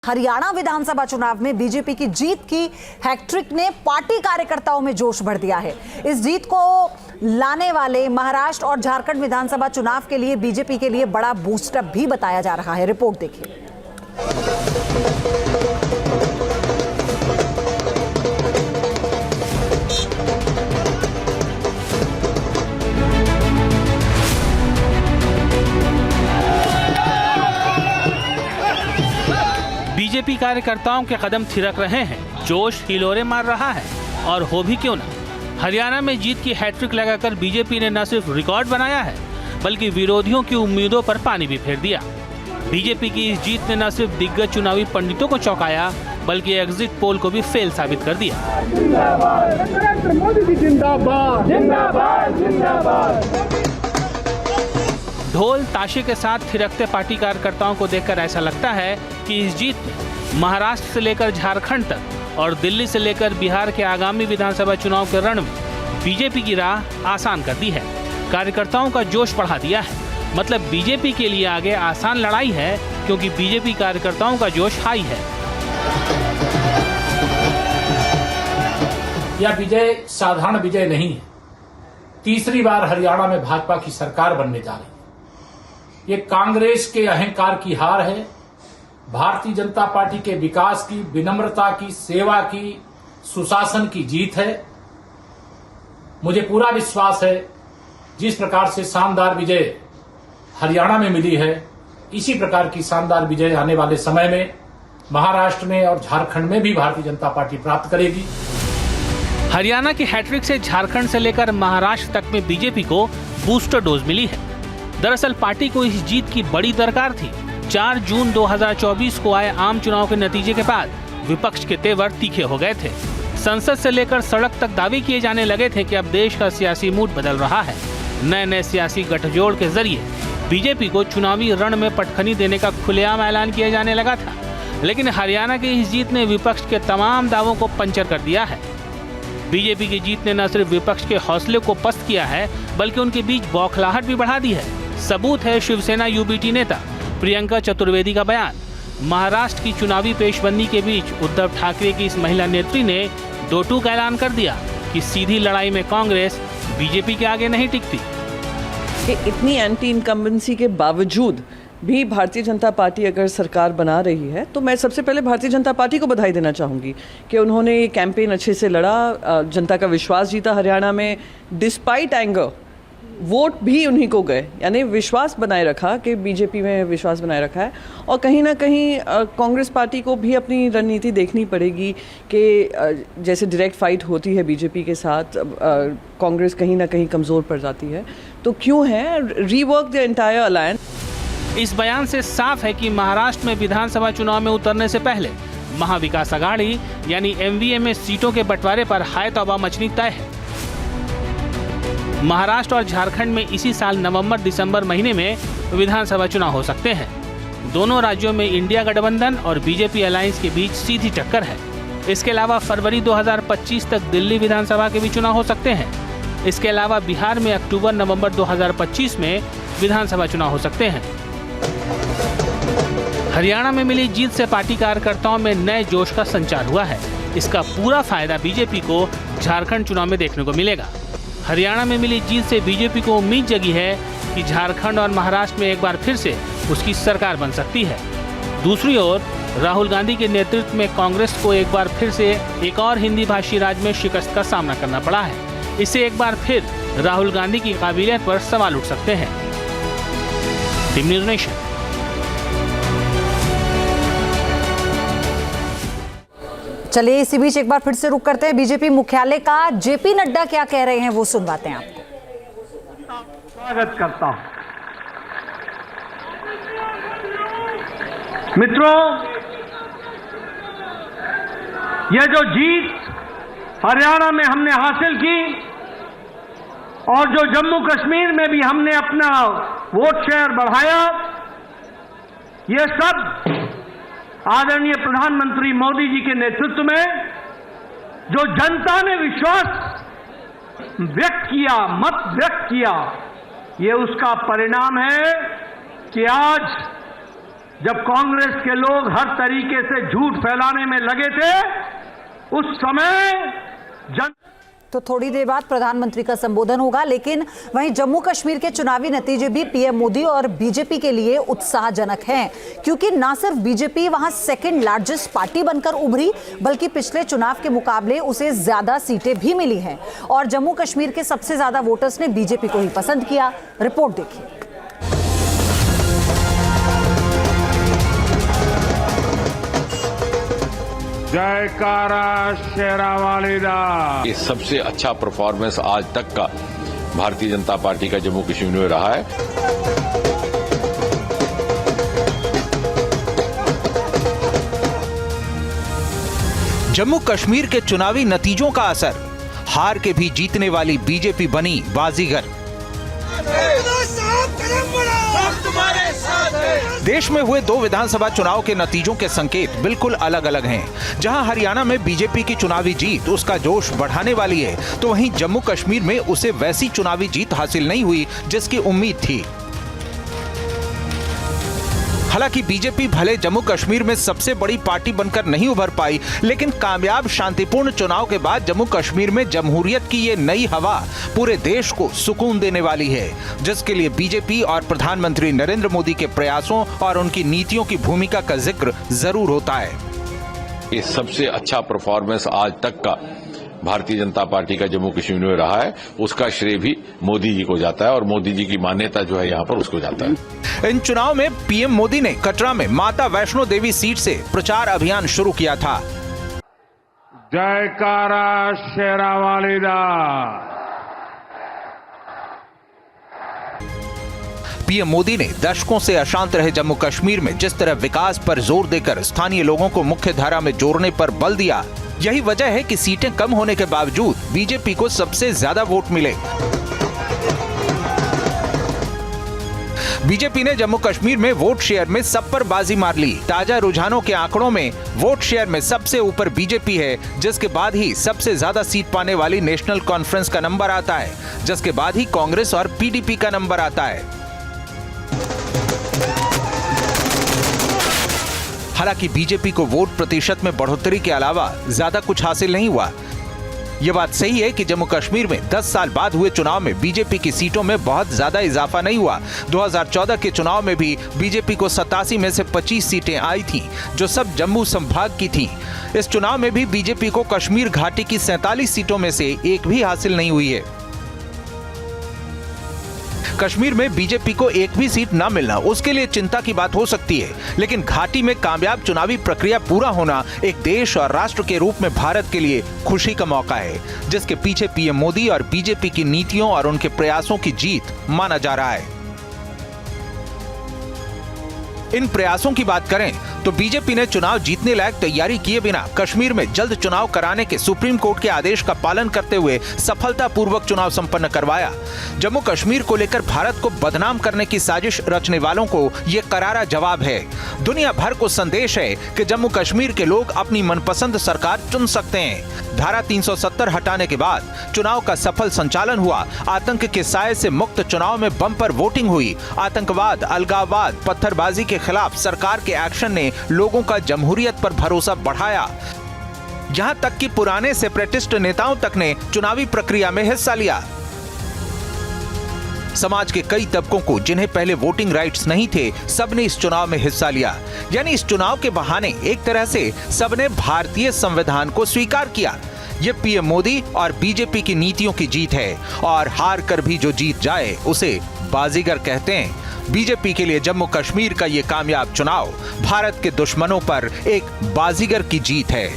हरियाणा विधानसभा चुनाव में बीजेपी की जीत की हैट्रिक ने पार्टी कार्यकर्ताओं में जोश भर दिया है। इस जीत को लाने वाले महाराष्ट्र और झारखंड विधानसभा चुनाव के लिए बीजेपी के लिए बड़ा बूस्टअप भी बताया जा रहा है। रिपोर्ट देखिए। बीजेपी कार्यकर्ताओं के कदम थिरक रहे हैं, जोश हिलोरे मार रहा है और हो भी क्यों ना। हरियाणा में जीत की हैट्रिक लगाकर बीजेपी ने न सिर्फ रिकॉर्ड बनाया है बल्कि विरोधियों की उम्मीदों पर पानी भी फेर दिया। बीजेपी की इस जीत ने न सिर्फ दिग्गज चुनावी पंडितों को चौंकाया बल्कि एग्जिट पोल को भी फेल साबित कर दिया। ढोल ताशे के साथ थिरकते पार्टी कार्यकर्ताओं को देखकर ऐसा लगता है कि इस जीत ने महाराष्ट्र से लेकर झारखंड तक और दिल्ली से लेकर बिहार के आगामी विधानसभा चुनाव के रण में बीजेपी की राह आसान कर दी है। कार्यकर्ताओं का जोश बढ़ा दिया है। मतलब बीजेपी के लिए आगे आसान लड़ाई है क्योंकि बीजेपी कार्यकर्ताओं का जोश हाई है। यह विजय साधारण विजय नहीं है। तीसरी बार हरियाणा में भाजपा की सरकार बनने जा रही है। ये कांग्रेस के अहंकार की हार है, भारतीय जनता पार्टी के विकास की, विनम्रता की, सेवा की, सुशासन की जीत है। मुझे पूरा विश्वास है जिस प्रकार से शानदार विजय हरियाणा में मिली है, इसी प्रकार की शानदार विजय आने वाले समय में महाराष्ट्र में और झारखंड में भी भारतीय जनता पार्टी प्राप्त करेगी। हरियाणा की हैट्रिक से झारखंड से लेकर महाराष्ट्र तक में बीजेपी को बूस्टर डोज मिली है। दरअसल पार्टी को इस जीत की बड़ी दरकार थी। 4 जून 2024 को आए आम चुनाव के नतीजे के बाद विपक्ष के तेवर तीखे हो गए थे। संसद से लेकर सड़क तक दावे किए जाने लगे थे कि अब देश का सियासी मूड बदल रहा है। नए सियासी गठजोड़ के जरिए बीजेपी को चुनावी रण में पटखनी देने का खुलेआम ऐलान किया जाने लगा था। लेकिन हरियाणा की इस जीत ने विपक्ष के तमाम दावों को पंचर कर दिया है। बीजेपी की जीत ने न सिर्फ विपक्ष के हौसले को पस्त किया है बल्कि उनके बीच बौखलाहट भी बढ़ा दी है। सबूत है शिवसेना यूबीटी नेता प्रियंका चतुर्वेदी का बयान। महाराष्ट्र की चुनावी पेशबंदी के बीच उद्धव ठाकरे की इस महिला नेत्री ने 2-2 का ऐलान कर दिया कि सीधी लड़ाई में कांग्रेस बीजेपी के आगे नहीं टिकती। इतनी एंटी इनकम्बेंसी के बावजूद भी भारतीय जनता पार्टी अगर सरकार बना रही है तो मैं सबसे पहले भारतीय जनता पार्टी को बधाई देना चाहूँगी कि उन्होंने ये कैंपेन अच्छे से लड़ा, जनता का विश्वास जीता हरियाणा में। डिस्पाइट एंगर वोट भी उन्हीं को गए, यानी विश्वास बनाए रखा कि बीजेपी में विश्वास बनाए रखा है। और कहीं ना कहीं कांग्रेस पार्टी को भी अपनी रणनीति देखनी पड़ेगी कि जैसे डायरेक्ट फाइट होती है बीजेपी के साथ, कांग्रेस कहीं ना कहीं कमज़ोर पड़ जाती है, तो क्यों है रीवर्क द एंटायर अलायंस। इस बयान से साफ है कि महाराष्ट्र में विधानसभा चुनाव में उतरने से पहले महाविकास अघाड़ी यानी एमवीए में सीटों के बंटवारे पर हाय तौबा मचनी तय है। महाराष्ट्र और झारखंड में इसी साल नवंबर-दिसंबर महीने में विधानसभा चुनाव हो सकते हैं। दोनों राज्यों में इंडिया गठबंधन और बीजेपी अलायंस के बीच सीधी टक्कर है। इसके अलावा फरवरी 2025 तक दिल्ली विधानसभा के भी चुनाव हो सकते हैं। इसके अलावा बिहार में अक्टूबर-नवंबर 2025 में विधानसभा चुनाव हो सकते हैं। हरियाणा में मिली जीत से पार्टी कार्यकर्ताओं में नए जोश का संचार हुआ है। इसका पूरा फायदा बीजेपी को झारखंड चुनाव में देखने को मिलेगा। हरियाणा में मिली जीत से बीजेपी को उम्मीद जगी है कि झारखंड और महाराष्ट्र में एक बार फिर से उसकी सरकार बन सकती है। दूसरी ओर राहुल गांधी के नेतृत्व में कांग्रेस को एक बार फिर से एक और हिंदी भाषी राज्य में शिकस्त का सामना करना पड़ा है। इससे एक बार फिर राहुल गांधी की काबिलियत पर सवाल उठ सकते हैं। Team news nation. चलिए इसी बीच एक बार फिर से रुक करते हैं बीजेपी मुख्यालय का। जेपी नड्डा क्या कह रहे हैं वो सुनवाते हैं आपको। स्वागत करता हूं। मित्रों, यह जो जीत हरियाणा में हमने हासिल की और जो जम्मू कश्मीर में भी हमने अपना वोट शेयर बढ़ाया, यह सब आदरणीय प्रधानमंत्री मोदी जी के नेतृत्व में जो जनता ने विश्वास व्यक्त किया, मत व्यक्त किया, ये उसका परिणाम है कि आज जब कांग्रेस के लोग हर तरीके से झूठ फैलाने में लगे थे, उस समय तो थोड़ी देर बाद प्रधानमंत्री का संबोधन होगा, लेकिन वहीं जम्मू कश्मीर के चुनावी नतीजे भी पीएम मोदी और बीजेपी के लिए उत्साहजनक हैं, क्योंकि ना सिर्फ बीजेपी वहां सेकंड लार्जेस्ट पार्टी बनकर उभरी, बल्कि पिछले चुनाव के मुकाबले उसे ज्यादा सीटें भी मिली हैं और जम्मू कश्मीर के सबसे ज्यादा वोटर्स ने बीजेपी को ही पसंद किया। रिपोर्ट देखिए। जयकारा शेरावाली दा। ये सबसे अच्छा परफॉर्मेंस आज तक का भारतीय जनता पार्टी का जम्मू कश्मीर में रहा है। जम्मू कश्मीर के चुनावी नतीजों का असर, हार के भी जीतने वाली बीजेपी बनी बाजीगर। देश में हुए 2 विधानसभा चुनाव के नतीजों के संकेत बिल्कुल अलग अलग हैं। जहां हरियाणा में बीजेपी की चुनावी जीत उसका जोश बढ़ाने वाली है, तो वहीं जम्मू कश्मीर में उसे वैसी चुनावी जीत हासिल नहीं हुई जिसकी उम्मीद थी। हालांकि बीजेपी भले जम्मू कश्मीर में सबसे बड़ी पार्टी बनकर नहीं उभर पाई, लेकिन कामयाब शांतिपूर्ण चुनाव के बाद जम्मू कश्मीर में जमहूरियत की ये नई हवा पूरे देश को सुकून देने वाली है, जिसके लिए बीजेपी और प्रधानमंत्री नरेंद्र मोदी के प्रयासों और उनकी नीतियों की भूमिका का जिक्र जरूर होता है। ये सबसे अच्छा परफॉर्मेंस आज तक का भारतीय जनता पार्टी का जम्मू कश्मीर में रहा है, उसका श्रेय भी मोदी जी को जाता है और मोदी जी की मान्यता जो है यहाँ पर उसको जाता है। इन चुनाव में पीएम मोदी ने कटरा में माता वैष्णो देवी सीट से प्रचार अभियान शुरू किया था। जयकारा शेरावाली दा। पीएम मोदी ने दशकों से अशांत रहे जम्मू कश्मीर में जिस तरह विकास पर जोर देकर स्थानीय लोगों को मुख्य धारा में जोड़ने पर बल दिया, यही वजह है कि सीटें कम होने के बावजूद बीजेपी को सबसे ज्यादा वोट मिले। बीजेपी ने जम्मू कश्मीर में वोट शेयर में सब पर बाजी मार ली। ताजा रुझानों के आंकड़ों में वोट शेयर में सबसे ऊपर बीजेपी है, जिसके बाद ही सबसे ज्यादा सीट पाने वाली नेशनल कॉन्फ्रेंस का नंबर आता है, जिसके बाद ही कांग्रेस और पीडीपी का नंबर आता है। हालांकि बीजेपी को वोट प्रतिशत में बढ़ोतरी के अलावा ज्यादा कुछ हासिल नहीं हुआ। यह बात सही है कि जम्मू कश्मीर में 10 साल बाद हुए चुनाव में बीजेपी की सीटों में बहुत ज्यादा इजाफा नहीं हुआ। 2014 के चुनाव में भी बीजेपी को 87 में से 25 सीटें आई थीं, जो सब जम्मू संभाग की थीं। इस चुनाव में भी बीजेपी को कश्मीर घाटी की 47 सीटों में से एक भी हासिल नहीं हुई है। कश्मीर में बीजेपी को एक भी सीट न मिलना उसके लिए चिंता की बात हो सकती है, लेकिन घाटी में कामयाब चुनावी प्रक्रिया पूरा होना एक देश और राष्ट्र के रूप में भारत के लिए खुशी का मौका है, जिसके पीछे पीएम मोदी और बीजेपी की नीतियों और उनके प्रयासों की जीत माना जा रहा है। इन प्रयासों की बात करें तो बीजेपी ने चुनाव जीतने लायक तैयारी किए बिना कश्मीर में जल्द चुनाव कराने के सुप्रीम कोर्ट के आदेश का पालन करते हुए सफलतापूर्वक चुनाव संपन्न करवाया। जम्मू कश्मीर को लेकर भारत को बदनाम करने की साजिश रचने वालों को ये करारा जवाब है। दुनिया भर को संदेश है कि जम्मू कश्मीर के लोग अपनी मनपसंद सरकार चुन सकते हैं। धारा 370 हटाने के बाद चुनाव का सफल संचालन हुआ। आतंक के साए से मुक्त चुनाव में बम्पर वोटिंग हुई। आतंकवाद, अलगाववाद, पत्थरबाजी के खिलाफ सरकार के एक्शन ने लोगों का जमहूरियत पर भरोसा बढ़ाया। यहां तक कि पुराने सेपरेटिस्ट नेताओं तक ने चुनावी प्रक्रिया में हिस्सा लिया। समाज के कई तबकों को, जिन्हें पहले वोटिंग राइट्स नहीं थे, सबने इस चुनाव में हिस्सा लिया। यानी इस चुनाव के बहाने एक तरह से सबने भारतीय संविधान को स्वीकार किया। ये पीएम मोदी और बीजेपी की नीतियों की जीत है, और हार कर भी जो जीत जाए उसे बाजीगर कहते हैं। बीजेपी के लिए जम्मू कश्मीर का ये कामयाब चुनाव भारत के दुश्मनों पर एक बाजीगर की जीत है।